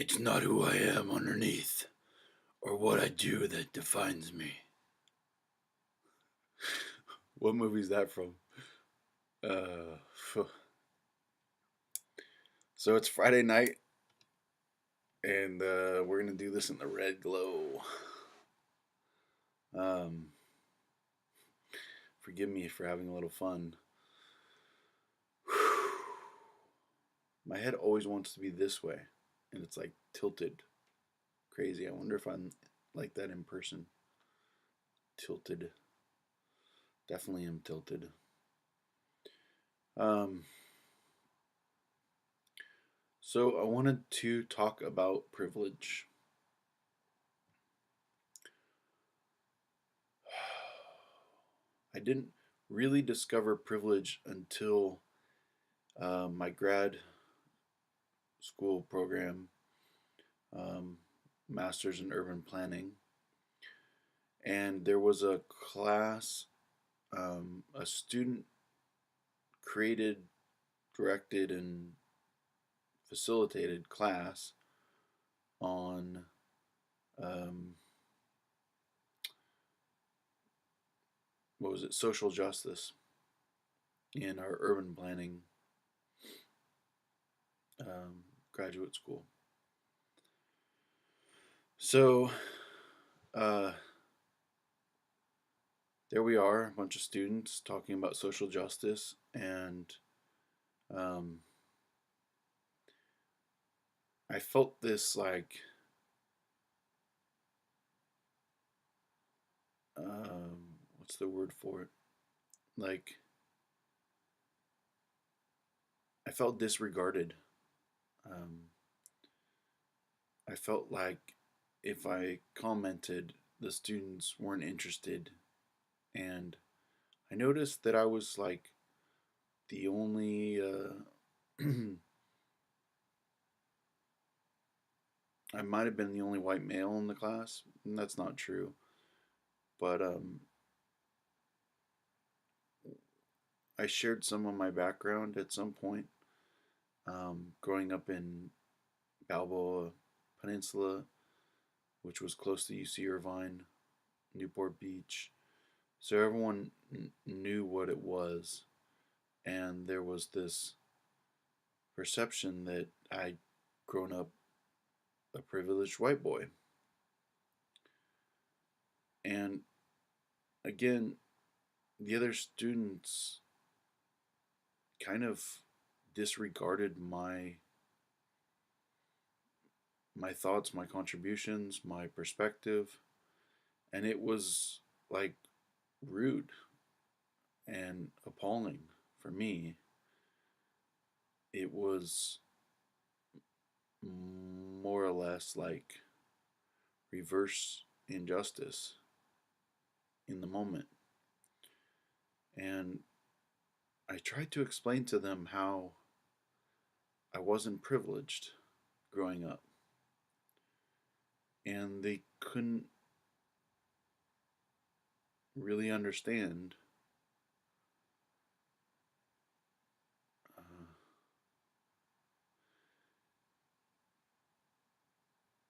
It's not who I am underneath or what I do that defines me. What movie is that from? Phew. So it's Friday night, and we're gonna do this in the red glow. Um, Forgive me for having a little fun. My head always wants to be this way, and it's like tilted, crazy. I wonder if I'm like that in person. Tilted. Definitely am tilted. Um, so I wanted to talk about privilege. I didn't really discover privilege until my grad school program, um, Masters in Urban Planning. And there was a class, a student created, directed, and facilitated class on um, what was it, social justice in our urban planning graduate school. So uh, there we are, a bunch of students talking about social justice, and um, I felt this like what's the word for it? Like I felt disregarded. Um, I felt like if I commented, the students weren't interested, and I noticed that I was like the only. I might have been the only white male in the class, and that's not true. But I shared some of my background at some point. Growing up in Balboa Peninsula, which was close to UC Irvine, Newport Beach. So everyone knew what it was, and there was this perception that I'd grown up a privileged white boy. And again, the other students kind of disregarded my thoughts, my contributions, my perspective, and it was like rude and appalling for me. It was more or less like reverse injustice in the moment. And I tried to explain to them how I wasn't privileged growing up, and they couldn't really understand. Uh,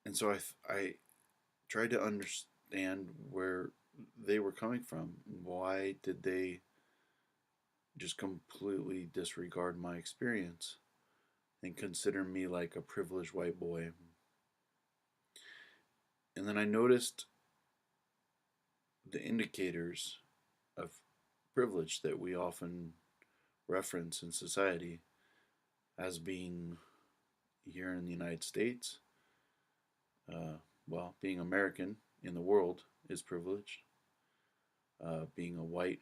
and so I tried to understand where they were coming from. Why did they just completely disregard my experience and consider me like a privileged white boy? And then I noticed the indicators of privilege that we often reference in society as being here in the United States. Uh, well, being American in the world is privileged. Being a white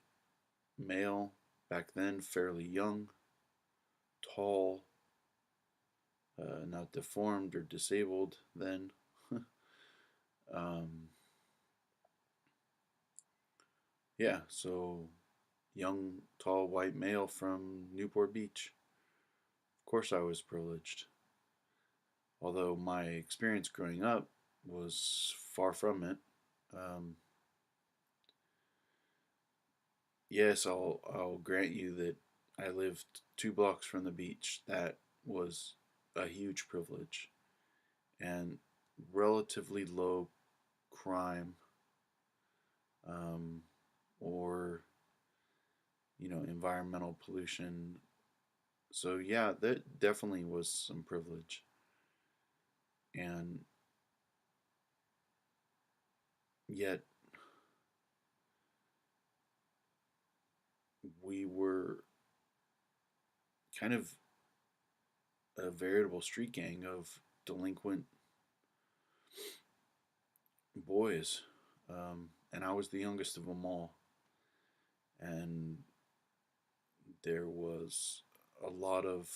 male back then, fairly young, tall, not deformed or disabled then. um, yeah, so young, tall, white male from Newport Beach. Of course, I was privileged. Although my experience growing up was far from it. Um, yes, I'll grant you that I lived 2 blocks from the beach. That was a huge privilege, and relatively low crime, um, or environmental pollution. So yeah, that definitely was some privilege, and yet we were kind of a veritable street gang of delinquent boys, and I was the youngest of them all, and there was a lot of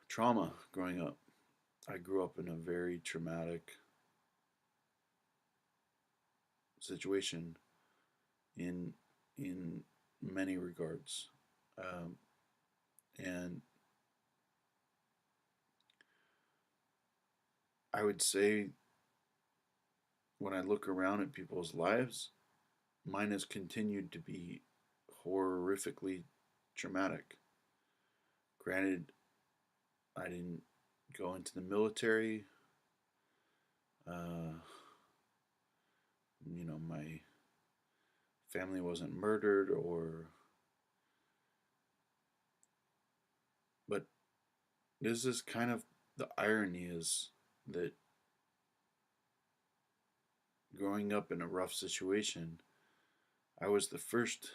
trauma growing up. I grew up in a very traumatic situation in in many regards, um, and I would say when I look around at people's lives, mine has continued to be horrifically traumatic. Granted, I didn't go into the military. Uh, my family wasn't murdered, but this is kind of the irony is that growing up in a rough situation, I was the first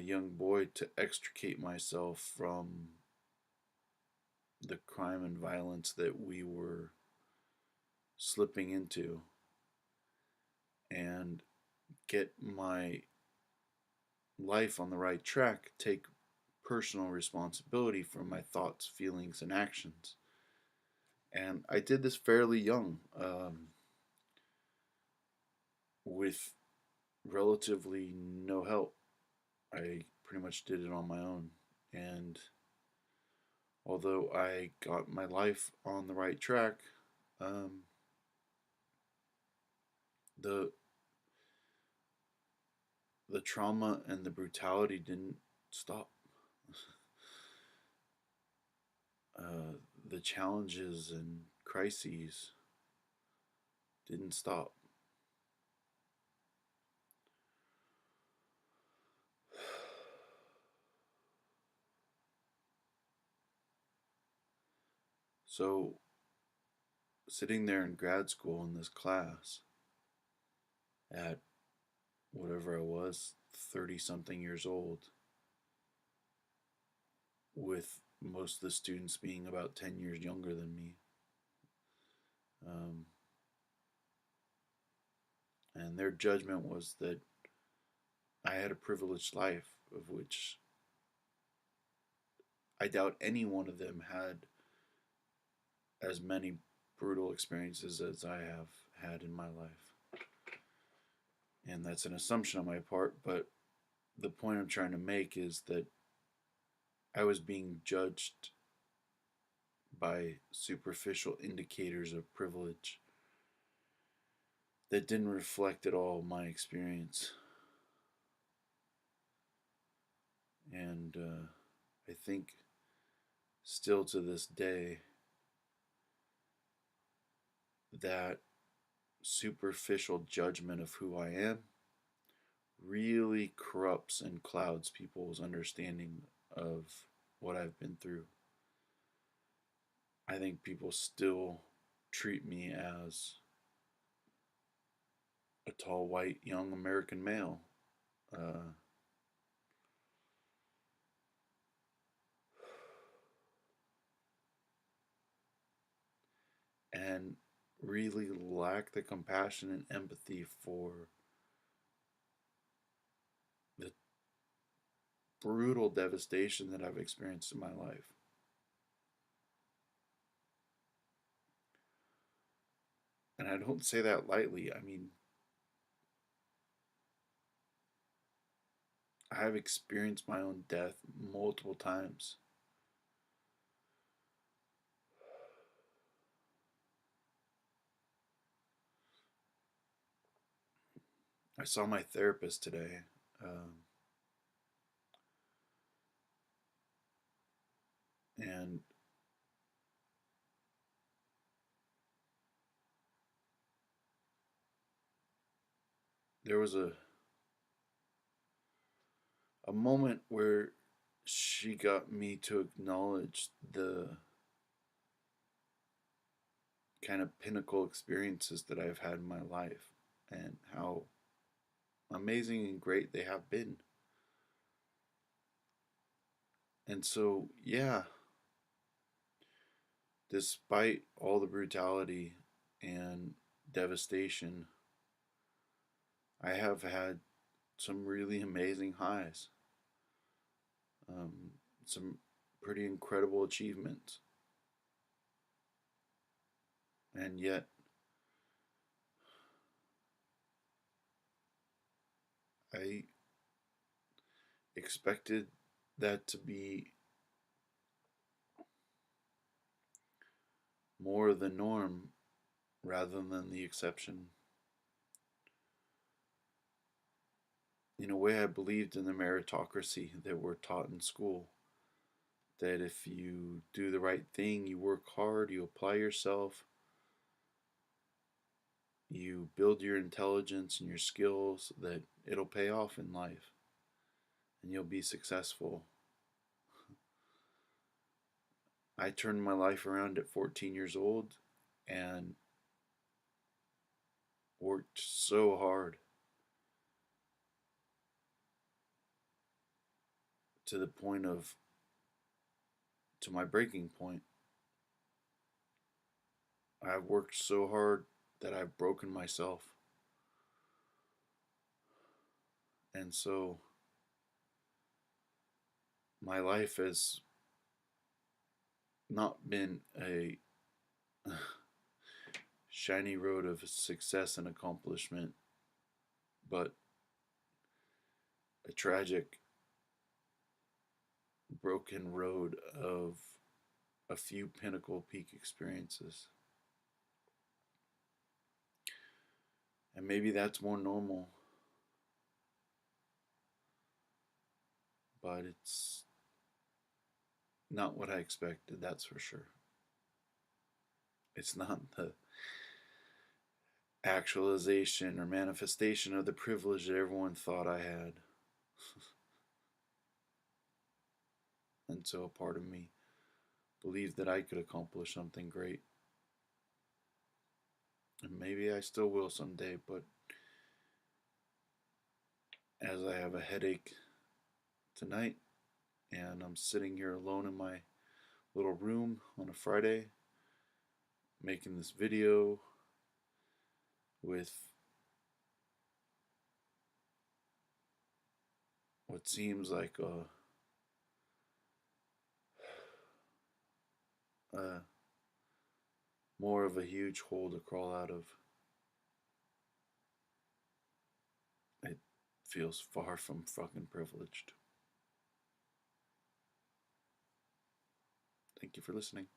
young boy to extricate myself from the crime and violence that we were slipping into and get my life on the right track, take personal responsibility for my thoughts, feelings, and actions. And I did this fairly young, with relatively no help. I pretty much did it on my own. And although I got my life on the right track, um, the the trauma and the brutality didn't stop. uh, the challenges and crises didn't stop. So, sitting there in grad school in this class at whatever I was, 30 something years old, with most of the students being about 10 years younger than me. Um, and their judgment was that I had a privileged life, of which I doubt any one of them had as many brutal experiences as I have had in my life. And that's an assumption on my part, but the point I'm trying to make is that I was being judged by superficial indicators of privilege that didn't reflect at all my experience. And I think still to this day, that superficial judgment of who I am really corrupts and clouds people's understanding of what I've been through. I think people still treat me as a tall, white, young American male. Uh, and really lack the compassion and empathy for the brutal devastation that I've experienced in my life. And I don't say that lightly. I mean, I have experienced my own death multiple times. I saw my therapist today. Um, And there was a moment where she got me to acknowledge the kind of pinnacle experiences that I've had in my life and how amazing and great they have been. And so, yeah, despite all the brutality and devastation, I have had some really amazing highs, um, some pretty incredible achievements. And yet, I expected that to be more the norm rather than the exception. In a way, I believed in the meritocracy that we're taught in school. That if you do the right thing, you work hard, you apply yourself, you build your intelligence and your skills, that it'll pay off in life and you'll be successful. I turned my life around at 14 years old and worked so hard to the point of, to my breaking point. I've worked so hard that I've broken myself. And so my life has not been a shiny road of success and accomplishment, but a tragic, broken road of a few pinnacle peak experiences. And maybe that's more normal, but it's not what I expected, that's for sure. It's not the actualization or manifestation of the privilege that everyone thought I had. And so a part of me believed that I could accomplish something great. And maybe I still will someday, but as I have a headache tonight and I'm sitting here alone in my little room on a Friday making this video with what seems like a more of a huge hole to crawl out of. It feels far from fucking privileged. Thank you for listening.